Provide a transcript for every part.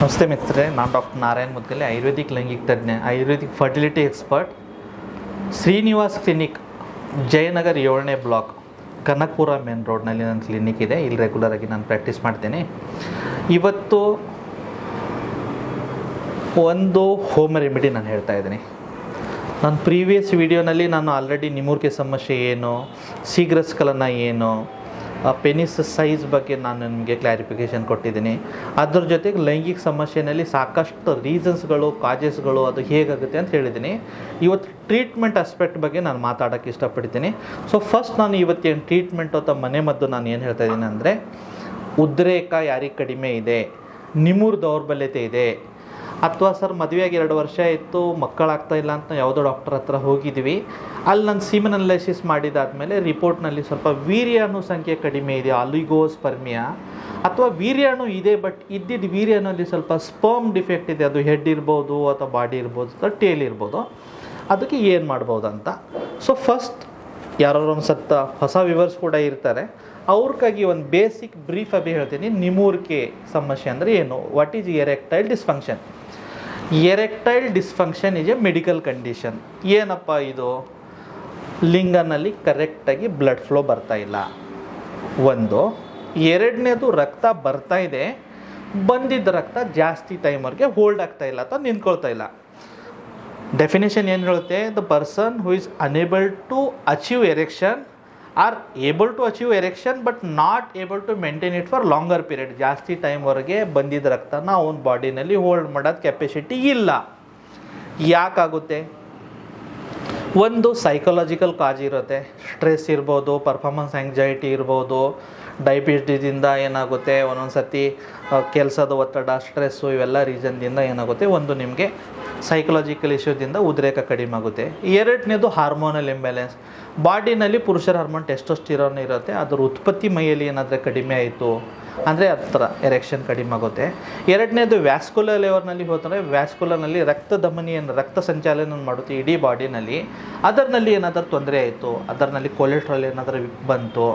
ನಮಸ್ತೆ ಮಿತ್ರರೇ, ನಾನು ಡಾಕ್ಟರ್ ನಾರಾಯಣ್ ಮುದ್ಗಲೆ, ಆಯುರ್ವೇದಿಕ್ ಲೈಂಗಿಕ ತಜ್ಞ, Ayurvedic fertility expert, Srinivas clinic, Jayanagar 7ನೇ ಬ್ಲಾಕ್, ಕನಕಪುರ ಮೇನ್ ರೋಡ್ನಲ್ಲಿ ನನ್ನ ಕ್ಲಿನಿಕ್ ಇದೆ. ಇಲ್ಲಿ ರೆಗ್ಯುಲರಾಗಿ ನಾನು ಪ್ರಾಕ್ಟೀಸ್ ಮಾಡ್ತೇನೆ. ಇವತ್ತು ಒಂದು ಹೋಮ್ ರೆಮಿಡಿ ನಾನು ಹೇಳ್ತಾ ಇದ್ದೀನಿ. ನನ್ನ ಪ್ರೀವಿಯಸ್ ವಿಡಿಯೋನಲ್ಲಿ ನಾನು ಆಲ್ರೆಡಿ ನಿಮೂರ್ಕೆ ಸಮಸ್ಯೆ ಏನು, ಶೀಘ್ರಸ್ಖಲನ ಏನು, ಪೆನಿಸ್ ಸೈಜ್ ಬಗ್ಗೆ ನಾನು ನಿಮಗೆ ಕ್ಲಾರಿಫಿಕೇಷನ್ ಕೊಟ್ಟಿದ್ದೀನಿ. ಅದ್ರ ಜೊತೆಗೆ ಲೈಂಗಿಕ ಸಮಸ್ಯೆಯಲ್ಲಿ ಸಾಕಷ್ಟು ರೀಸನ್ಸ್ಗಳು, ಕಾಜಸ್ಗಳು, ಅದು ಹೇಗಾಗುತ್ತೆ ಅಂತ ಹೇಳಿದ್ದೀನಿ. ಇವತ್ತು ಟ್ರೀಟ್ಮೆಂಟ್ ಆಸ್ಪೆಕ್ಟ್ ಬಗ್ಗೆ ನಾನು ಮಾತಾಡೋಕ್ಕೆ ಇಷ್ಟಪಡ್ತೀನಿ. ಸೊ ಫಸ್ಟ್ ನಾನು ಇವತ್ತೇನು ಟ್ರೀಟ್ಮೆಂಟ್ ಅಥವಾ ಮನೆಮದ್ದು ನಾನು ಏನು ಹೇಳ್ತಾ ಇದ್ದೀನಿ ಅಂದರೆ, ಉದ್ರೇಕ ಯಾರಿಗೆ ಕಡಿಮೆ ಇದೆ, ನಿಮೂರು ದೌರ್ಬಲ್ಯತೆ ಇದೆ, ಅಥವಾ ಸರ್ ಮದುವೆಯಾಗಿ 2 ವರ್ಷ ಇತ್ತು, ಮಕ್ಕಳಾಗ್ತಾ ಇಲ್ಲ ಅಂತ ಯಾವುದೋ ಡಾಕ್ಟರ್ ಹತ್ರ ಹೋಗಿದ್ವಿ. ಅಲ್ಲಿ ನಾನು ಸೀಮನ್ ಅನಲೈಸಿಸ್ ಮಾಡಿದಾದಮೇಲೆ ರಿಪೋರ್ಟ್ನಲ್ಲಿ ಸ್ವಲ್ಪ ವೀರ್ಯಾಣು ಸಂಖ್ಯೆ ಕಡಿಮೆ ಇದೆ, ಆಲಿಗೋಸ್ಪರ್ಮಿಯಾ, ಅಥವಾ ವೀರ್ಯಾಣು ಇದೆ ಬಟ್ ಇದ್ದಿದ್ದು ವೀರ್ಯಾಣುಲ್ಲಿ ಸ್ವಲ್ಪ ಸ್ಪರ್ಮ್ ಡಿಫೆಕ್ಟ್ ಇದೆ. ಅದು ಹೆಡ್ ಇರ್ಬೋದು ಅಥವಾ ಬಾಡಿ ಇರ್ಬೋದು ಅಥವಾ ಟೇಲ್ ಇರ್ಬೋದು. ಅದಕ್ಕೆ ಏನು ಮಾಡ್ಬೋದು ಅಂತ. ಸೊ ಫಸ್ಟ್ ಯಾರೋ ಒಂದು ಸತ್ತ ಹೊಸ ವ್ಯೂವರ್ಸ್ ಕೂಡ ಇರ್ತಾರೆ, ಅವ್ರಿಗಾಗಿ ಒಂದು ಬೇಸಿಕ್ ಬ್ರೀಫ್ ಆಗಿ ಹೇಳ್ತೀನಿ. ನಿಮೂರ್ಕೆ ಸಮಸ್ಯೆ ಅಂದರೆ ಏನು? What is erectile dysfunction? Erectile dysfunction is A medical condition. ಏನಪ್ಪ ಇದು? ಲಿಂಗನಲ್ಲಿ ಕರೆಕ್ಟಾಗಿ ಬ್ಲಡ್ ಫ್ಲೋ ಬರ್ತಾ ಇಲ್ಲ, ಒಂದು. ಎರಡನೇದು, ರಕ್ತ ಬರ್ತಾ ಇದೆ, ಬಂದಿದ್ದ ರಕ್ತ ಜಾಸ್ತಿ ಟೈಮ್ವರೆಗೆ ಹೋಲ್ಡ್ ಆಗ್ತಾ ಇಲ್ಲ ಅಥವಾ ನಿಂತ್ಕೊಳ್ತಾ ಇಲ್ಲ. ಡೆಫಿನೇಷನ್ ಏನು ಹೇಳುತ್ತೆ? The person who is unable to achieve erection or able to achieve erection but not able to maintain it for longer period. ಜಾಸ್ತಿ ಟೈಮ್ವರೆಗೆ ಬಂದಿದ್ದ ರಕ್ತನ ಅವನ ಬಾಡಿನಲ್ಲಿ ಹೋಲ್ಡ್ ಮಾಡೋದು ಕೆಪಾಸಿಟಿ ಇಲ್ಲ. ಯಾಕಾಗುತ್ತೆ? ಒಂದು ಸೈಕಲಾಜಿಕಲ್ ಕಾಜ್ ಇರುತ್ತೆ, ಸ್ಟ್ರೆಸ್ ಇರ್ಬೋದು, ಪರ್ಫಾರ್ಮೆನ್ಸ್ ಆ್ಯಂಗ್ಸೈಟಿ ಇರ್ಬೋದು, ಡಯಾಬಿಟಿಸಿಂದ ಏನಾಗುತ್ತೆ, ಒಂದೊಂದು ಸತಿ ಕೆಲಸದ ಒತ್ತಡ, ಸ್ಟ್ರೆಸ್ಸು, ಇವೆಲ್ಲ ರೀಸನ್ದಿಂದ ಏನಾಗುತ್ತೆ, ಒಂದು ನಿಮಗೆ ಸೈಕಲಾಜಿಕಲ್ ಇಶ್ಯೂದಿಂದ ಉದ್ರೇಕ ಕಡಿಮೆ ಆಗುತ್ತೆ. ಎರಡನೇದು ಹಾರ್ಮೋನಲ್ ಇಂಬ್ಯಾಲೆನ್ಸ್. ಬಾಡಿನಲ್ಲಿ ಪುರುಷರ ಹಾರ್ಮೋನ್ ಟೆಸ್ಟೋಸ್ಟಿರಾನ್ ಇರುತ್ತೆ, ಅದರ ಉತ್ಪತ್ತಿ ಮೈಯಲ್ಲಿ ಏನಾದರೆ ಕಡಿಮೆ ಆಯಿತು ಅಂದರೆ ಹತ್ರ ಎರೆಕ್ಷನ್ ಕಡಿಮೆ ಆಗುತ್ತೆ. ಎರಡನೇದು ವ್ಯಾಸ್ಕುಲರ್ ಲೆವರ್ನಲ್ಲಿ ಹೋದರೆ, ವ್ಯಾಸ್ಕುಲರ್ನಲ್ಲಿ ರಕ್ತ ಧಮನಿ ರಕ್ತ ಸಂಚಾಲನ ಮಾಡುತ್ತೆ ಇಡೀ ಬಾಡಿನಲ್ಲಿ. ಅದರಲ್ಲಿ ಏನಾದರೂ ತೊಂದರೆ ಆಯಿತು, ಅದರಲ್ಲಿ ಕೊಲೆಸ್ಟ್ರಾಲ್ ಏನಾದರೂ ಬಂತು,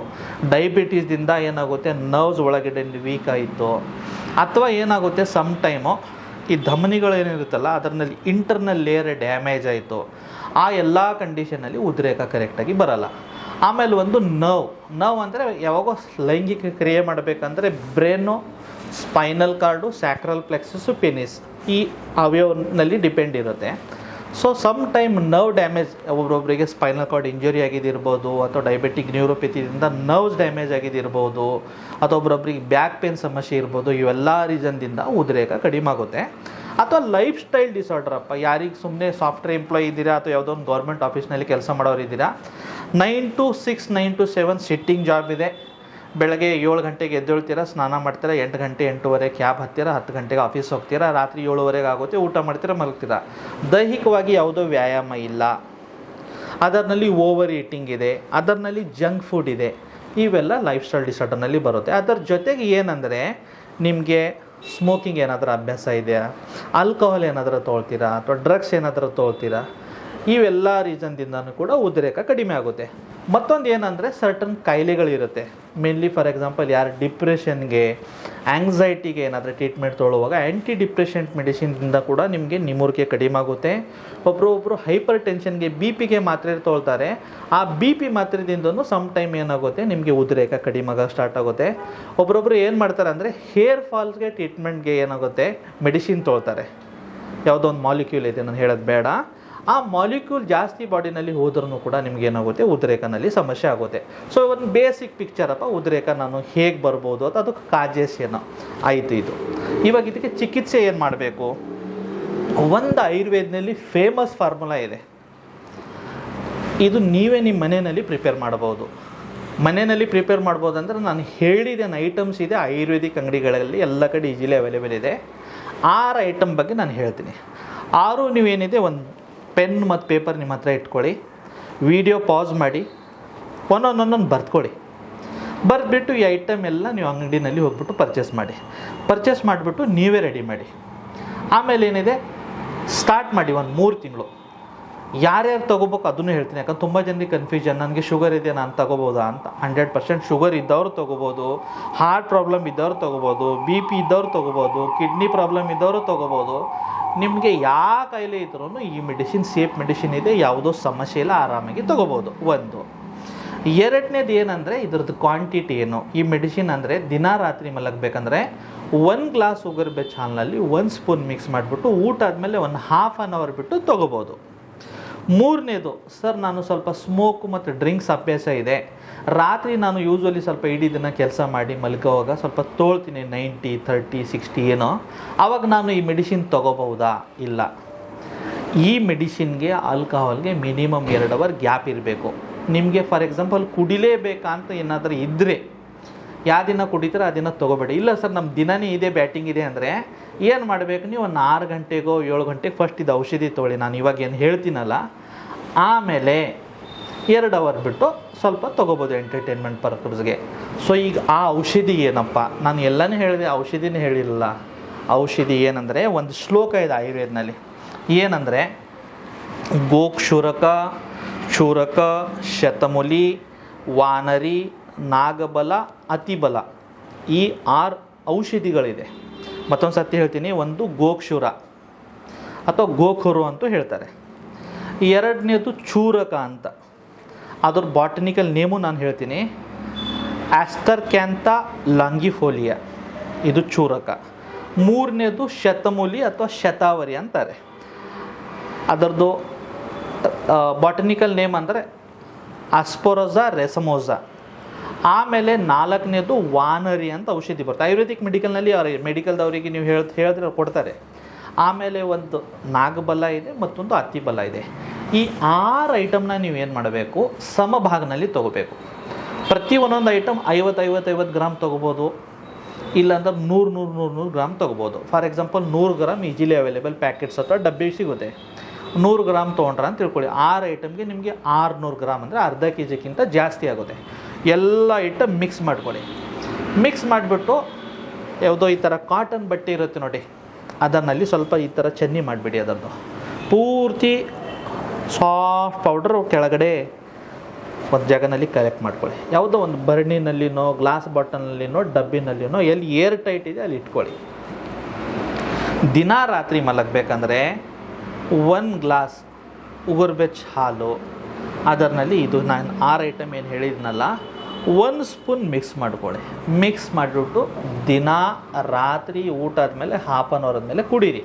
ಡಯಾಬಿಟೀಸ್ದಿಂದ ಏನಾಗುತ್ತೆ, ನರ್ವ್ಸ್ ಒಳಗಡೆ ವೀಕ್ ಆಯಿತು, ಅಥವಾ ಏನಾಗುತ್ತೆ ಸಮ್ ಟೈಮು ಈ ಧಮನಿಗಳು ಏನಿರುತ್ತಲ್ಲ ಅದರಲ್ಲಿ ಇಂಟರ್ನಲ್ ಲೇಯರ್ ಡ್ಯಾಮೇಜ್ ಆಯಿತು. ಆ ಎಲ್ಲ ಕಂಡೀಷನಲ್ಲಿ ಉದ್ರೇಕ ಕರೆಕ್ಟಾಗಿ ಬರಲ್ಲ. ಆಮೇಲೆ ಒಂದು ನರ್ವ್ ಅಂದರೆ ಯಾವಾಗೋ ಲೈಂಗಿಕ ಕ್ರಿಯೆ ಮಾಡಬೇಕಂದ್ರೆ brain, spinal cord, sacral plexus, penis, ಈ ಅವಯವನಲ್ಲಿ ಡಿಪೆಂಡ್ ಇರುತ್ತೆ. So some time nerve damage, ಒಬ್ಬೊಬ್ಬರಿಗೆ ಸ್ಪೈನಲ್ ಕಾರ್ಡ್ ಇಂಜುರಿ ಆಗಿದ್ದಿರ್ಬೋದು, ಅಥವಾ ಡಯಾಬಿಟಿಕ್ ನ್ಯೂರೋಪೆಥಿಯಿಂದ ನರ್ವ್ಸ್ ಡ್ಯಾಮೇಜ್ ಆಗಿದ್ದಿರ್ಬೋದು, ಅಥವಾ ಒಬ್ಬೊಬ್ಬರಿಗೆ ಬ್ಯಾಕ್ ಪೇನ್ ಸಮಸ್ಯೆ ಇರ್ಬೋದು. ಇವೆಲ್ಲ ರೀಸನ್ದಿಂದ ಉದ್ರೇಕ ಕಡಿಮೆ ಆಗುತ್ತೆ. ಅಥವಾ ಲೈಫ್ ಸ್ಟೈಲ್ ಡಿಸಾರ್ಡರಪ್ಪ, ಯಾರಿಗೆ ಸುಮ್ಮನೆ ಸಾಫ್ಟ್ವೇರ್ ಎಂಪ್ಲಾಯ್ ಇದ್ದೀರಾ ಅಥವಾ ಯಾವುದೋ ಒಂದು ಗೌರ್ಮೆಂಟ್ ಆಫೀಸ್ನಲ್ಲಿ ಕೆಲಸ ಮಾಡೋರು ಇದ್ದೀರಾ, 9 to 6, 9 to 7 ಸಿಟ್ಟಿಂಗ್ ಜಾಬ್ ಇದೆ. ಬೆಳಗ್ಗೆ 7 ಗಂಟೆಗೆ ಎದ್ದೇಳ್ತೀರಾ, ಸ್ನಾನ ಮಾಡ್ತೀರಾ, 8 ಗಂಟೆ 8:30 ಕ್ಯಾಬ್ ಹತ್ತೀರಾ, 10 ಗಂಟೆಗೆ ಆಫೀಸ್ ಹೋಗ್ತೀರಾ, ರಾತ್ರಿ 7:30 ಆಗುತ್ತೆ, ಊಟ ಮಾಡ್ತೀರಾ, ಮಲಗ್ತೀರಾ. ದೈಹಿಕವಾಗಿ ಯಾವುದೋ ವ್ಯಾಯಾಮ ಇಲ್ಲ, ಅದರಲ್ಲಿ ಓವರ್ ಈಟಿಂಗ್ ಇದೆ, ಅದರಲ್ಲಿ ಜಂಕ್ ಫುಡ್ ಇದೆ. ಇವೆಲ್ಲ ಲೈಫ್ ಸ್ಟೈಲ್ ಡಿಸಾರ್ಡರ್ನಲ್ಲಿ ಬರುತ್ತೆ. ಅದರ ಜೊತೆಗೆ ಏನಂದರೆ, ನಿಮಗೆ ಸ್ಮೋಕಿಂಗ್ ಏನಾದರೂ ಅಭ್ಯಾಸ ಇದೆಯಾ, ಆಲ್ಕೋಹಾಲ್ ಏನಾದರೂ ತೊಗೊಳ್ತೀರಾ, ಅಥವಾ ಡ್ರಗ್ಸ್ ಏನಾದರೂ ತೊಗೊಳ್ತೀರಾ, ಇವೆಲ್ಲ ರೀಸನ್ದಿಂದನೂ ಕೂಡ ಉದ್ರೇಕ ಕಡಿಮೆ ಆಗುತ್ತೆ. ಮತ್ತೊಂದು ಏನಂದರೆ, ಸರ್ಟನ್ ಕಾಯಿಲೆಗಳಿರುತ್ತೆ. ಮೇನ್ಲಿ ಫಾರ್ ಎಕ್ಸಾಂಪಲ್, ಯಾರು ಡಿಪ್ರೆಷನ್ಗೆ, ಆ್ಯಂಗ್ಸೈಟಿಗೆ ಏನಾದರೂ ಟ್ರೀಟ್ಮೆಂಟ್ ತೊಗೊಳ್ಳುವಾಗ ಆ್ಯಂಟಿ ಡಿಪ್ರೆಷೆಂಟ್ ಮೆಡಿಸಿನ್ದಿಂದ ಕೂಡ ನಿಮಗೆ ನಿಮೂರಿಕೆ ಕಡಿಮೆ ಆಗುತ್ತೆ. ಒಬ್ಬರು ಹೈಪರ್ ಟೆನ್ಷನ್ಗೆ, BP ಮಾತ್ರೆ ತೊಗೊಳ್ತಾರೆ. ಆ BP ಮಾತ್ರೆದಿಂದನೂ ಸಮ್ ಟೈಮ್ ಏನಾಗುತ್ತೆ, ನಿಮಗೆ ಉದ್ರೇಕ ಕಡಿಮೆ ಆಗೋಕ್ಕೆ ಸ್ಟಾರ್ಟ್ ಆಗುತ್ತೆ. ಒಬ್ಬರೊಬ್ಬರು ಏನು ಮಾಡ್ತಾರೆ ಅಂದರೆ, ಹೇರ್ ಫಾಲ್ಸ್ಗೆ ಟ್ರೀಟ್ಮೆಂಟ್ಗೆ ಏನಾಗುತ್ತೆ, ಮೆಡಿಸಿನ್ ತೊಗೊಳ್ತಾರೆ. ಯಾವುದೋ ಒಂದು ಮಾಲಿಕ್ಯೂಲ್ ಇದೆ, ನಾನು ಹೇಳೋದು ಬೇಡ. ಆ ಮಾಲಿಕ್ಯೂಲ್ ಜಾಸ್ತಿ ಬಾಡಿನಲ್ಲಿ ಹೋದ್ರೂ ಕೂಡ ನಿಮಗೇನಾಗುತ್ತೆ, ಉದ್ರೇಕನಲ್ಲಿ ಸಮಸ್ಯೆ ಆಗುತ್ತೆ. ಸೊ ಒಂದು ಬೇಸಿಕ್ ಪಿಕ್ಚರಪ್ಪ, ಉದ್ರೇಕ ನಾನು ಹೇಗೆ ಬರ್ಬೋದು ಅಥವಾ ಅದಕ್ಕೆ ಕಾಜಸ್ ಏನೋ ಆಯಿತು. ಇದು ಇವಾಗ ಇದಕ್ಕೆ ಚಿಕಿತ್ಸೆ ಏನು ಮಾಡಬೇಕು? ಒಂದು ಆಯುರ್ವೇದನಲ್ಲಿ ಫೇಮಸ್ ಫಾರ್ಮುಲಾ ಇದೆ. ಇದು ನೀವೇ ನಿಮ್ಮ ಮನೆಯಲ್ಲಿ ಪ್ರಿಪೇರ್ ಮಾಡ್ಬೋದು. ಮನೆಯಲ್ಲಿ ಪ್ರಿಪೇರ್ ಮಾಡ್ಬೋದು ಅಂದರೆ, ನಾನು ಹೇಳಿದ್ದೇನು ಐಟಮ್ಸ್ ಇದೆ ಆಯುರ್ವೇದಿಕ್ ಅಂಗಡಿಗಳಲ್ಲಿ ಎಲ್ಲ ಕಡೆ ಈಸಿಲಿ ಅವೈಲೇಬಲ್ ಇದೆ. 6 ಐಟಮ್ ಬಗ್ಗೆ ನಾನು ಹೇಳ್ತೀನಿ. 6 ನೀವೇನಿದೆ, ಒಂದು ಪೆನ್ ಮತ್ತು ಪೇಪರ್ ನಿಮ್ಮ ಹತ್ರ ಇಟ್ಕೊಳ್ಳಿ, ವಿಡಿಯೋ ಪಾಸ್ ಮಾಡಿ, ಒಂದೊಂದೊಂದೊಂದು ಬರ್ತ್ಕೊಳ್ಳಿ. ಬರೆದ್ಬಿಟ್ಟು ಈ ಐಟಮ್ ಎಲ್ಲ ನೀವು ಅಂಗಡಿನಲ್ಲಿ ಹೋಗ್ಬಿಟ್ಟು ಪರ್ಚೇಸ್ ಮಾಡಿಬಿಟ್ಟು ನೀವೇ ರೆಡಿ ಮಾಡಿ. ಆಮೇಲೆ ಏನಿದೆ, ಸ್ಟಾರ್ಟ್ ಮಾಡಿ. ಒಂದು 3 ತಿಂಗಳು ಯಾರ್ಯಾರು ತೊಗೋಬೇಕು ಅದನ್ನು ಹೇಳ್ತೀನಿ. ಯಾಕಂದ್ರೆ ತುಂಬ ಜನರಿಗೆ ಕನ್ಫ್ಯೂಷನ್, ನನಗೆ ಶುಗರ್ ಇದೆ ನಾನು ತೊಗೋಬೋದಾ ಅಂತ. 100% ಶುಗರ್ ಇದ್ದವರು ತೊಗೋಬೋದು, ಹಾರ್ಟ್ ಪ್ರಾಬ್ಲಮ್ ಇದ್ದವರು ತೊಗೋಬೋದು, BP ಇದ್ದವರು ತೊಗೋಬೋದು, ಕಿಡ್ನಿ ಪ್ರಾಬ್ಲಮ್ ಇದ್ದವರು ತೊಗೋಬೋದು. ನಿಮಗೆ ಯಾವ ಕಾಯಿಲೆ ಇದ್ರೂ ಈ ಮೆಡಿಸಿನ್ ಸೇಫ್ ಮೆಡಿಸಿನ್ ಇದೆ, ಯಾವುದೋ ಸಮಸ್ಯೆ ಇಲ್ಲ, ಆರಾಮಾಗಿ ತೊಗೋಬೋದು. ಒಂದು. ಎರಡನೇದು ಏನಂದರೆ ಇದ್ರದ್ದು ಕ್ವಾಂಟಿಟಿ ಏನು. ಈ ಮೆಡಿಸಿನ್ ಅಂದರೆ ದಿನ ರಾತ್ರಿ ಮಲಗಬೇಕಂದ್ರೆ 1 ಗ್ಲಾಸ್ ಉಗುರು ಬೆಚ್ಚ ಹಾಲಿನಲ್ಲಿ 1 ಸ್ಪೂನ್ ಮಿಕ್ಸ್ ಮಾಡಿಬಿಟ್ಟು ಊಟ ಆದಮೇಲೆ 1/2 hour ಬಿಟ್ಟು ತೊಗೋಬೋದು. ಮೂರನೇದು, ಸರ್ ನಾನು ಸ್ವಲ್ಪ ಸ್ಮೋಕು ಮತ್ತು ಡ್ರಿಂಕ್ಸ್ ಅಭ್ಯಾಸ ಇದೆ, ರಾತ್ರಿ ನಾನು ಯೂಶ್ವಲಿ ಸ್ವಲ್ಪ ಇಡೀ ದಿನ ಕೆಲಸ ಮಾಡಿ ಮಲ್ಕೋವಾಗ ಸ್ವಲ್ಪ ತೋಳ್ತೀನಿ 90, 30, 60 ಏನೋ, ಆವಾಗ ನಾನು ಈ ಮೆಡಿಸಿನ್ ತೊಗೋಬಹುದಾ? ಇಲ್ಲ. ಈ ಮೆಡಿಸಿನ್ಗೆ ಆಲ್ಕಹಾಲ್ಗೆ ಮಿನಿಮಮ್ 2 hour ಗ್ಯಾಪ್ ಇರಬೇಕು. ನಿಮಗೆ ಫಾರ್ ಎಕ್ಸಾಂಪಲ್ ಕುಡಿಲೇಬೇಕಾ ಅಂತ ಏನಾದರೂ ಇದ್ದರೆ, ಯಾವ ದಿನ ಕುಡಿತೀರ ಆ ದಿನ ತೊಗೋಬೇಡಿ. ಇಲ್ಲ ಸರ್ ನಮ್ಮ ದಿನವೇ ಇದೆ, ಬ್ಯಾಟಿಂಗ್ ಇದೆ ಅಂದರೆ ಏನು ಮಾಡಬೇಕು, ನೀವು ಒಂದು 6 ಗಂಟೆಗೋ 7 ಗಂಟೆಗೆ ಫಸ್ಟ್ ಇದು ಔಷಧಿ ತೊಗೊಳ್ಳಿ, ನಾನು ಇವಾಗ ಏನು ಹೇಳ್ತೀನಲ್ಲ, ಆಮೇಲೆ 2 hour ಬಿಟ್ಟು ಸ್ವಲ್ಪ ತೊಗೋಬೋದು ಎಂಟರ್ಟೈನ್ಮೆಂಟ್ ಪರ್ಪಸ್ಗೆ. ಸೊ ಈಗ ಆ ಔಷಧಿ ಏನಪ್ಪ, ನಾನು ಎಲ್ಲನೂ ಹೇಳಿದೆ, ಔಷಧಿನೇ ಹೇಳಿರಲಿಲ್ಲ. ಔಷಧಿ ಏನಂದರೆ ಒಂದು ಶ್ಲೋಕ ಇದೆ ಆಯುರ್ವೇದನಲ್ಲಿ, ಏನಂದರೆ ಗೋಕ್ಷುರಕ, ಕ್ಷುರಕ, ಶತಮುಲಿ, ವಾನರಿ, ನಾಗಬಲ, ಅತಿಬಲ, ಈ 6 ಔಷಧಿಗಳಿದೆ. ಮತ್ತೊಂದು ಸರ್ತಿ ಹೇಳ್ತೀನಿ. ಒಂದು ಗೋಕ್ಷುರ ಅಥವಾ ಗೋಖುರು ಅಂತೂ ಹೇಳ್ತಾರೆ. ಎರಡನೇದು ಚೂರಕ ಅಂತ, ಅದ್ರ ಬಾಟನಿಕಲ್ ನೇಮು ನಾನು ಹೇಳ್ತೀನಿ, ಆಸ್ಟರ್ಕ್ಯಾಂಥ ಲಾಂಗಿಫೋಲಿಯಾ, ಇದು ಚೂರಕ. ಮೂರನೇದು ಶತಮೂಲಿ ಅಥವಾ ಶತಾವರಿ ಅಂತಾರೆ, ಅದರದ್ದು ಬಾಟನಿಕಲ್ ನೇಮ್ ಅಂದರೆ ಆಸ್ಪೊರೊಸಾ ರೆಸಮೋಸಾ. ಆಮೇಲೆ 4ನೇದು ವಾನರಿ ಅಂತ ಔಷಧಿ ಬರುತ್ತೆ ಆಯುರ್ವೇದಿಕ್ ಮೆಡಿಕಲ್ನಲ್ಲಿ, ಮೆಡಿಕಲ್ದವರಿಗೆ ನೀವು ಹೇಳಿದ್ರೆ ಕೊಡ್ತಾರೆ. ಆಮೇಲೆ ಒಂದು ನಾಗಬಲ ಇದೆ, ಮತ್ತೊಂದು ಅತಿಬಲ ಇದೆ. ಈ 6 ಐಟಮ್ನ ನೀವು ಏನು ಮಾಡಬೇಕು, ಸಮಭಾಗನಲ್ಲಿ ತೊಗೋಬೇಕು. ಪ್ರತಿ ಒಂದೊಂದು ಐಟಮ್ 50 ಗ್ರಾಮ್ ತೊಗೋಬೋದು, ಇಲ್ಲಾಂದ್ರೆ 100 ಗ್ರಾಮ್ ತೊಗೋಬೋದು. For example 100 gram easily available packets ಅಥವಾ ಡಬ್ಬಿ ಸಿಗುತ್ತೆ. 100 ಗ್ರಾಮ್ ತೊಗೊಂಡ್ರೆ ಅಂತ ತಿಳ್ಕೊಳ್ಳಿ, 6 ಐಟಮ್ಗೆ ನಿಮಗೆ 600 ಗ್ರಾಮ್ ಅಂದರೆ ಅರ್ಧ kg ಜಾಸ್ತಿ ಆಗುತ್ತೆ. ಎಲ್ಲ ಐಟಮ್ ಮಿಕ್ಸ್ ಮಾಡ್ಕೊಳ್ಳಿ. ಮಿಕ್ಸ್ ಮಾಡಿಬಿಟ್ಟು ಯಾವುದೋ ಈ ಥರ ಕಾಟನ್ ಬಟ್ಟೆ ಇರುತ್ತೆ ನೋಡಿ, ಅದನ್ನಲ್ಲಿ ಸ್ವಲ್ಪ ಈ ಥರ ಚನ್ನಿ ಮಾಡಿಬಿಡಿ. ಅದನ್ನು ಪೂರ್ತಿ ಸಾಫ್ಟ್ ಪೌಡರ್ ಕೆಳಗಡೆ ಒಂದು ಜಾಗನಲ್ಲಿ ಕಲೆಕ್ಟ್ ಮಾಡ್ಕೊಳ್ಳಿ. ಯಾವುದೋ ಒಂದು ಬರ್ಣಿನಲ್ಲಿನೋ, ಗ್ಲಾಸ್ ಬಾಟಲ್ನಲ್ಲಿನೋ, ಡಬ್ಬಿನಲ್ಲಿನೋ, ಎಲ್ಲಿ ಏರ್ ಟೈಟ್ ಇದೆ ಅಲ್ಲಿ ಇಟ್ಕೊಳ್ಳಿ. ದಿನ ರಾತ್ರಿ ಮಲಗಬೇಕಂದ್ರೆ 1 ಗ್ಲಾಸ್ ಉಗುರು ಬೆಚ್ಚ ಹಾಲು, ಅದರಲ್ಲಿ ಇದು ನಾನು 6 ಐಟಮ್ ಏನು ಹೇಳಿದ್ನಲ್ಲ, 1 ಸ್ಪೂನ್ ಮಿಕ್ಸ್ ಮಾಡ್ಕೊಳ್ಳಿ. ಮಿಕ್ಸ್ ಮಾಡಿಬಿಟ್ಟು ದಿನ ರಾತ್ರಿ ಊಟ ಆದಮೇಲೆ 1/2 hour ಆದಮೇಲೆ ಕುಡೀರಿ.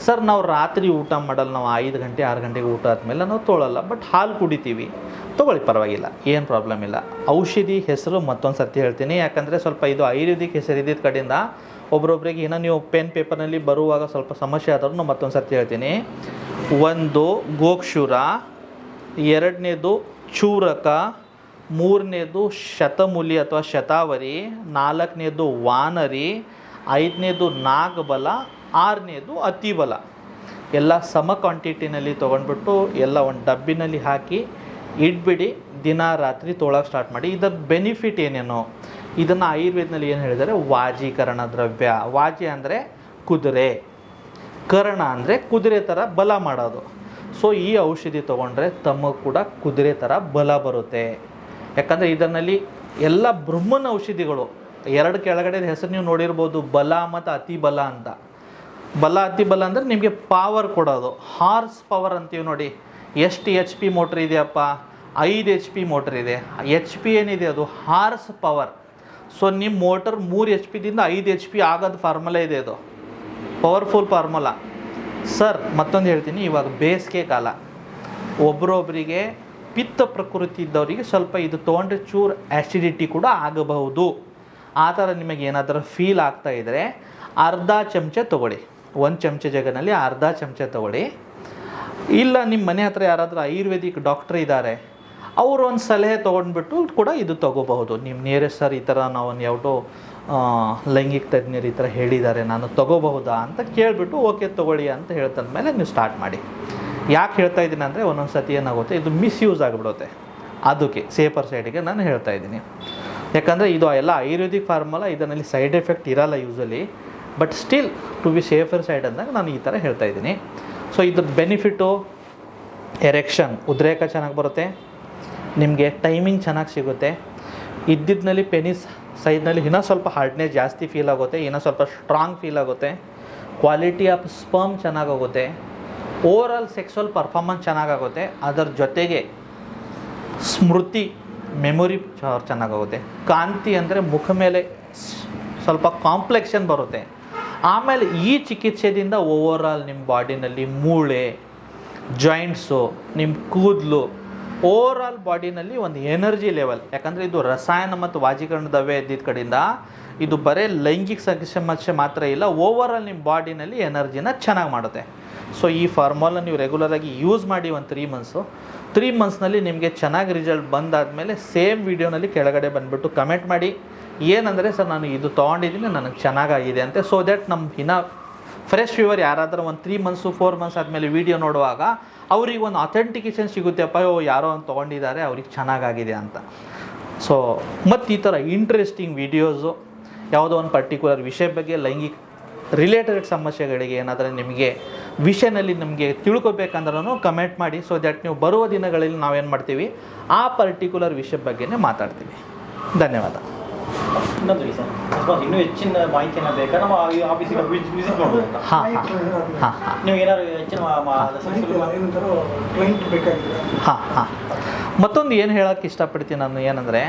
ಸರ್ ನಾವು ರಾತ್ರಿ ಊಟ ಮಾಡಲ್ಲ, ನಾವು 5 ಗಂಟೆ 6 ಗಂಟೆಗೆ ಊಟ ಆದಮೇಲೆ ನಾವು ತೊಗೊಳ್ಳಲ್ಲ, ಬಟ್ ಹಾಲು ಕುಡಿತೀವಿ, ತೊಗೊಳ್ಳಿ, ಪರವಾಗಿಲ್ಲ, ಏನು ಪ್ರಾಬ್ಲಮ್ ಇಲ್ಲ. ಔಷಧಿ ಹೆಸರು ಮತ್ತೊಂದು ಸರ್ತಿ ಹೇಳ್ತೀನಿ, ಯಾಕಂದರೆ ಸ್ವಲ್ಪ ಇದು ಆಯುರ್ವೇದಿಕ್ ಹೆಸರು ಇದ್ದಿದ್ದ ಕಡೆಯಿಂದ ಒಬ್ರೊಬ್ರಿಗೆ ಏನೋ ನೀವು ಪೆನ್ ಪೇಪರ್ನಲ್ಲಿ ಬರುವಾಗ ಸ್ವಲ್ಪ ಸಮಸ್ಯೆ ಆದರೂ ನಾನು ಮತ್ತೊಂದು ಸರ್ತಿ ಹೇಳ್ತೀನಿ. ಒಂದು ಗೋಕ್ಷುರ, ಎರಡನೇದು ಚೂರಕ, ಮೂರನೇದು ಶತಮುಲಿ ಅಥವಾ ಶತಾವರಿ, 4ನೇದು ವಾನರಿ, 5ನೇದು ನಾಗಬಲ, 6ನೇದು ಅತಿಬಲ. ಎಲ್ಲ ಸಮ ಕ್ವಾಂಟಿಟಿನಲ್ಲಿ ತೊಗೊಂಡ್ಬಿಟ್ಟು ಎಲ್ಲ ಒಂದು ಡಬ್ಬಿನಲ್ಲಿ ಹಾಕಿ ಇಟ್ಬಿಡಿ. ದಿನ ರಾತ್ರಿ ತೊಗೊಳಕ್ಕೆ ಸ್ಟಾರ್ಟ್ ಮಾಡಿ. ಇದರ ಬೆನಿಫಿಟ್ ಏನೇನೋ ಇದನ್ನು ಆಯುರ್ವೇದದಲ್ಲಿ ಏನು ಹೇಳಿದ್ದಾರೆ, ವಾಜೀಕರಣ ದ್ರವ್ಯ. ವಾಜಿ ಅಂದರೆ ಕುದುರೆ, ಕರ್ಣ ಅಂದರೆ ಕುದುರೆ ಥರ ಬಲ ಮಾಡೋದು. ಸೊ ಈ ಔಷಧಿ ತೊಗೊಂಡ್ರೆ ತಮಗೆ ಕೂಡ ಕುದುರೆ ಥರ ಬಲ ಬರುತ್ತೆ. ಯಾಕಂದರೆ ಇದರಲ್ಲಿ ಎಲ್ಲ ಬ್ರಹ್ಮನ ಔಷಧಿಗಳು, 2 ಕೆಳಗಡೆ ಹೆಸರು ನೀವು ನೋಡಿರ್ಬೋದು, ಬಲ ಮತ್ತು ಅತಿ ಬಲ ಅಂತ. ಬಲ ಅತಿ ಬಲ ಅಂದರೆ ನಿಮಗೆ ಪವರ್ ಕೊಡೋದು, ಹಾರ್ಸ್ ಪವರ್ ಅಂತೀವಿ ನೋಡಿ. ಎಷ್ಟು HP ಮೋಟ್ರ್ ಇದೆಯಪ್ಪ, 5 HP ಮೋಟ್ರ್ ಇದೆ. HP ಏನಿದೆ ಅದು ಹಾರ್ಸ್ ಪವರ್. ಸೊ ನಿಮ್ಮ ಮೋಟರ್ 3 HP 5 HP ಆಗೋದು ಫಾರ್ಮುಲಾ ಇದೆ, ಅದು ಪವರ್ಫುಲ್ ಫಾರ್ಮುಲಾ. ಸರ್ ಮತ್ತೊಂದು ಹೇಳ್ತೀನಿ, ಇವಾಗ ಬೇಸಿಗೆ ಕಾಲ, ಒಬ್ಬರೊಬ್ಬರಿಗೆ ಪಿತ್ತ ಪ್ರಕೃತಿ ಇದ್ದವರಿಗೆ ಸ್ವಲ್ಪ ಇದು ತೊಗೊಂಡ್ರೆ ಚೂರು ಆ್ಯಸಿಡಿಟಿ ಕೂಡ ಆಗಬಹುದು. ಆ ಥರ ನಿಮಗೆ ಏನಾದರೂ ಫೀಲ್ ಆಗ್ತಾಯಿದ್ರೆ ಅರ್ಧ ಚಮಚ ತೊಗೊಳ್ಳಿ, 1 ಚಮಚ ಜಾಗದಲ್ಲಿ ಅರ್ಧ ಚಮಚ ತೊಗೊಳ್ಳಿ. ಇಲ್ಲ ನಿಮ್ಮ ಮನೆ ಹತ್ರ ಯಾರಾದರೂ ಆಯುರ್ವೇದಿಕ್ ಡಾಕ್ಟ್ರ್ ಇದ್ದಾರೆ, ಅವರು ಒಂದು ಸಲಹೆ ತೊಗೊಂಡ್ಬಿಟ್ಟು ಕೂಡ ಇದು ತೊಗೋಬಹುದು. ನಿಮ್ಮ ನಿಯರೆಸ್ಟ್ ಸರ್ ಈ ಥರ ನಾವು ಯಾವುದೋ ಲೈಂಗಿಕ ತಜ್ಞರು ಈ ಥರ ಹೇಳಿದ್ದಾರೆ, ನಾನು ತೊಗೋಬಹುದಾ ಅಂತ ಕೇಳಿಬಿಟ್ಟು ಓಕೆ ತೊಗೊಳ್ಳಿ ಅಂತ ಹೇಳ್ತಂದ್ಮೇಲೆ ನೀವು ಸ್ಟಾರ್ಟ್ ಮಾಡಿ. ಯಾಕೆ ಹೇಳ್ತಾ ಇದ್ದೀನಿ ಅಂದರೆ ಒಂದೊಂದು ಸತಿ ಏನಾಗುತ್ತೆ, ಇದು ಮಿಸ್ಯೂಸ್ ಆಗಿಬಿಡುತ್ತೆ. ಅದಕ್ಕೆ ಸೇಫರ್ ಸೈಡಿಗೆ ನಾನು ಹೇಳ್ತಾ ಇದ್ದೀನಿ. ಯಾಕಂದರೆ ಇದು ಎಲ್ಲ ಆಯುರ್ವೇದಿಕ್ ಫಾರ್ಮುಲಾ, ಇದರಲ್ಲಿ ಸೈಡ್ ಎಫೆಕ್ಟ್ ಇರಲ್ಲ usually, but still to be safer side ಅಂದಾಗ ನಾನು ಈ ಥರ ಹೇಳ್ತಾ ಇದ್ದೀನಿ. ಸೊ ಇದ್ರ ಬೆನಿಫಿಟ್ಟು ಎರೆಕ್ಷನ್ ಉದ್ರೇಕ ಚೆನ್ನಾಗಿ ಬರುತ್ತೆ, ನಿಮಗೆ ಟೈಮಿಂಗ್ ಚೆನ್ನಾಗಿ ಸಿಗುತ್ತೆ. ಇದ್ದಿದ್ದಲ್ಲಿ ಪೆನಿಸ್ ಸೈಡ್ನಲ್ಲಿ ಇನ್ನೂ ಸ್ವಲ್ಪ ಹಾರ್ಡ್ನೆಸ್ ಜಾಸ್ತಿ ಫೀಲ್ ಆಗುತ್ತೆ, ಇನ್ನೂ ಸ್ವಲ್ಪ ಸ್ಟ್ರಾಂಗ್ ಫೀಲ್ ಆಗುತ್ತೆ, ಕ್ವಾಲಿಟಿ ಆಫ್ ಸ್ಪರ್ಮ್ ಚೆನ್ನಾಗೋಗುತ್ತೆ, ಓವರಾಲ್ ಸೆಕ್ಸುವಲ್ ಪರ್ಫಾರ್ಮೆನ್ಸ್ ಚೆನ್ನಾಗಾಗುತ್ತೆ. ಅದರ ಜೊತೆಗೆ ಸ್ಮೃತಿ ಮೆಮೊರಿ ಚೆನ್ನಾಗೋಗುತ್ತೆ. ಕಾಂತಿ ಅಂದರೆ ಮುಖ ಮೇಲೆ ಸ್ವಲ್ಪ ಕಾಂಪ್ಲೆಕ್ಷನ್ ಬರುತ್ತೆ. ಆಮೇಲೆ ಈ ಚಿಕಿತ್ಸೆಯಿಂದ ಓವರಾಲ್ ನಿಮ್ಮ ಬಾಡಿನಲ್ಲಿ ಮೂಳೆ, ಜಾಯಿಂಟ್ಸು, ನಿಮ್ಮ ಕೂದಲು, ಓವರಾಲ್ ಬಾಡಿನಲ್ಲಿ ಒಂದು ಎನರ್ಜಿ ಲೆವೆಲ್, ಯಾಕಂದರೆ ಇದು ರಸಾಯನ ಮತ್ತು ವಾಜೀಕರಣ ದ್ರವ್ಯ ಇದ್ದಿದ್ದ ಕಡೆಯಿಂದ ಇದು ಬರೀ ಲೈಂಗಿಕ ಸಮಸ್ಯೆ ಮಾತ್ರ ಇಲ್ಲ, ಓವರಾಲ್ ನಿಮ್ಮ ಬಾಡಿನಲ್ಲಿ ಎನರ್ಜಿನ ಚೆನ್ನಾಗಿ ಮಾಡುತ್ತೆ. ಸೊ ಈ ಫಾರ್ಮುಲಾ ನೀವು ರೆಗ್ಯುಲರಾಗಿ ಯೂಸ್ ಮಾಡಿ ಒಂದು 3 ಮಂತ್ಸ್ನಲ್ಲಿ ನಿಮಗೆ ಚೆನ್ನಾಗಿ ರಿಸಲ್ಟ್ ಬಂದಾದಮೇಲೆ ಸೇಮ್ ವೀಡಿಯೋನಲ್ಲಿ ಕೆಳಗಡೆ ಬಂದುಬಿಟ್ಟು ಕಮೆಂಟ್ ಮಾಡಿ ಏನಂದರೆ ಸರ್ ನಾನು ಇದು ತೊಗೊಂಡಿದ್ದೀನಿ ನನಗೆ ಚೆನ್ನಾಗಾಗಿದೆ ಅಂತ. ಸೊ ದ್ಯಾಟ್ ನಮ್ಮ ಇನ್ನೂ ಫ್ರೆಶ್ ವ್ಯೂವರ್ ಯಾರಾದರೂ ಒಂದು 3 ಮಂತ್ಸು 4 ಮಂತ್ಸ್ ಆದಮೇಲೆ ವೀಡಿಯೋ ನೋಡುವಾಗ ಅವ್ರಿಗೆ ಒಂದು ಅಥೆಂಟಿಕೇಷನ್ ಸಿಗುತ್ತೆಪ್ಪ, ಯಾರೋ ಒಂದು ತೊಗೊಂಡಿದ್ದಾರೆ ಅವ್ರಿಗೆ ಚೆನ್ನಾಗಾಗಿದೆ ಅಂತ. ಸೊ ಮತ್ತು ಈ ಥರ ಇಂಟ್ರೆಸ್ಟಿಂಗ್ ವೀಡಿಯೋಸು ಯಾವುದೋ ಒಂದು ಪರ್ಟಿಕ್ಯುಲರ್ ವಿಷಯ ಬಗ್ಗೆ ಲೈಂಗಿಕ ರಿಲೇಟೆಡ್ ಸಮಸ್ಯೆಗಳಿಗೆ ಏನಾದರೂ ನಿಮಗೆ ವಿಷಯದಲ್ಲಿ ನಿಮಗೆ ತಿಳ್ಕೊಬೇಕಂದ್ರೂ ಕಮೆಂಟ್ ಮಾಡಿ. ಸೊ ದ್ಯಾಟ್ ನೀವು ಬರುವ ದಿನಗಳಲ್ಲಿ ನಾವೇನು ಮಾಡ್ತೀವಿ ಆ ಪರ್ಟಿಕ್ಯುಲರ್ ವಿಷಯ ಬಗ್ಗೆನೇ ಮಾತಾಡ್ತೀವಿ. ಧನ್ಯವಾದ. ಇನ್ನೊಂದು ಸರ್, ಇನ್ನೂ ಹೆಚ್ಚಿನ ಮಾಹಿತಿಯನ್ನು ಬೇಕಾ ನಮ್ಮ ಆಫೀಸಿಗೆ ವಿಸಿಟ್ ಮಾಡ್ಬೋದು? ಹಾಂ ನೀವು ಏನಾದ್ರು ಹೆಚ್ಚಿನ ಹಾಂ ಮತ್ತೊಂದು ಏನು ಹೇಳೋಕ್ಕೆ ಇಷ್ಟಪಡ್ತೀನಿ ನಾನು ಏನಂದರೆ,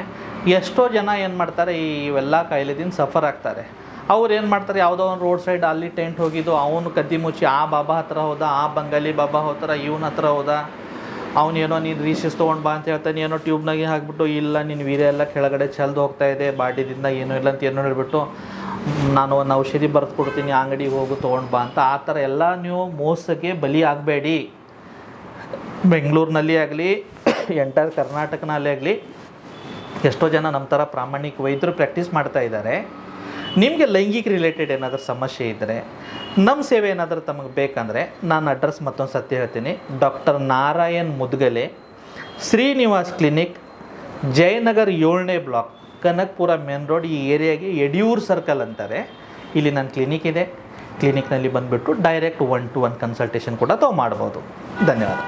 ಎಷ್ಟೋ ಜನ ಏನು ಮಾಡ್ತಾರೆ ಇವೆಲ್ಲ ಕಾಯಿಲೆದಿಂದ ಸಫರ್ ಆಗ್ತಾರೆ. ಅವ್ರು ಏನು ಮಾಡ್ತಾರೆ, ಯಾವುದೋ ಒಂದು ರೋಡ್ ಸೈಡ್ ಅಲ್ಲಿ ಟೆಂಟ್ ಹೋಗಿದ್ದು, ಅವನು ಕದ್ದಿ ಮುಚ್ಚಿ ಆ ಬಾಬಾ ಹತ್ರ ಹೋದ, ಆ ಬಂಗಾಲಿ ಬಾಬಾ ಹತ್ರ ಇವನ ಹತ್ರ ಹೋದ, ಅವನೇನೋ ನೀನು ರೀಸಸ್ ತೊಗೊಂಡು ಬಾ ಅಂತ ಹೇಳ್ತಾನೆ, ಏನೋ ಟ್ಯೂಬ್ನಾಗೆ ಹಾಕ್ಬಿಟ್ಟು ಇಲ್ಲ ನಿನ್ನ ವೀರ್ಯ ಎಲ್ಲ ಕೆಳಗಡೆ ಚೆಲ್ದು ಹೋಗ್ತಾ ಇದೆ, ಬಾಡಿದಿಂದ ಏನೂ ಇಲ್ಲ ಅಂತ ಏನೋ ಹೇಳ್ಬಿಟ್ಟು ನಾನು ಒಂದು ಔಷಧಿ ಬರೆದು ಕೊಡ್ತೀನಿ ಅಂಗಡಿಗೆ ಹೋಗು ತೊಗೊಂಡು ಬಾ ಅಂತ. ಆ ಥರ ಎಲ್ಲ ನೀವು ಮೋಸಕ್ಕೆ ಬಲಿ ಆಗಬೇಡಿ. ಬೆಂಗಳೂರಿನಲ್ಲಿ ಆಗಲಿ ಎಂಟೈರ್ ಕರ್ನಾಟಕನಲ್ಲಿ ಆಗಲಿ ಎಷ್ಟೋ ಜನ ನಮ್ಮ ಥರ ಪ್ರಾಮಾಣಿಕ ವೈದ್ಯರು ಪ್ರಾಕ್ಟೀಸ್ ಮಾಡ್ತಾ ಇದ್ದಾರೆ. ನಿಮಗೆ ಲೈಂಗಿಕ ರಿಲೇಟೆಡ್ ಏನಾದರೂ ಸಮಸ್ಯೆ ಇದ್ದರೆ, ನಮ್ಮ ಸೇವೆ ಏನಾದರೂ ತಮಗೆ ಬೇಕಂದರೆ ನಾನು ಅಡ್ರೆಸ್ ಮತ್ತೊಂದು ಸತ್ಯ ಹೇಳ್ತೀನಿ. ಡಾಕ್ಟರ್ ನಾರಾಯಣ್ ಮುದ್ಗಲೆ, ಶ್ರೀನಿವಾಸ್ ಕ್ಲಿನಿಕ್, ಜಯನಗರ್ 7ನೇ ಬ್ಲಾಕ್, ಕನಕಪುರ ಮೇನ್ ರೋಡ್. ಈ ಏರಿಯಾಗೆ ಯಡಿಯೂರು ಸರ್ಕಲ್ ಅಂತಾರೆ. ಇಲ್ಲಿ ನನ್ನ ಕ್ಲಿನಿಕ್ ಇದೆ. ಕ್ಲಿನಿಕ್ನಲ್ಲಿ ಬಂದುಬಿಟ್ಟು ಡೈರೆಕ್ಟ್ 1-to-1 ಕನ್ಸಲ್ಟೇಷನ್ ಕೂಡ ತಾವು ಮಾಡ್ಬೋದು. ಧನ್ಯವಾದ.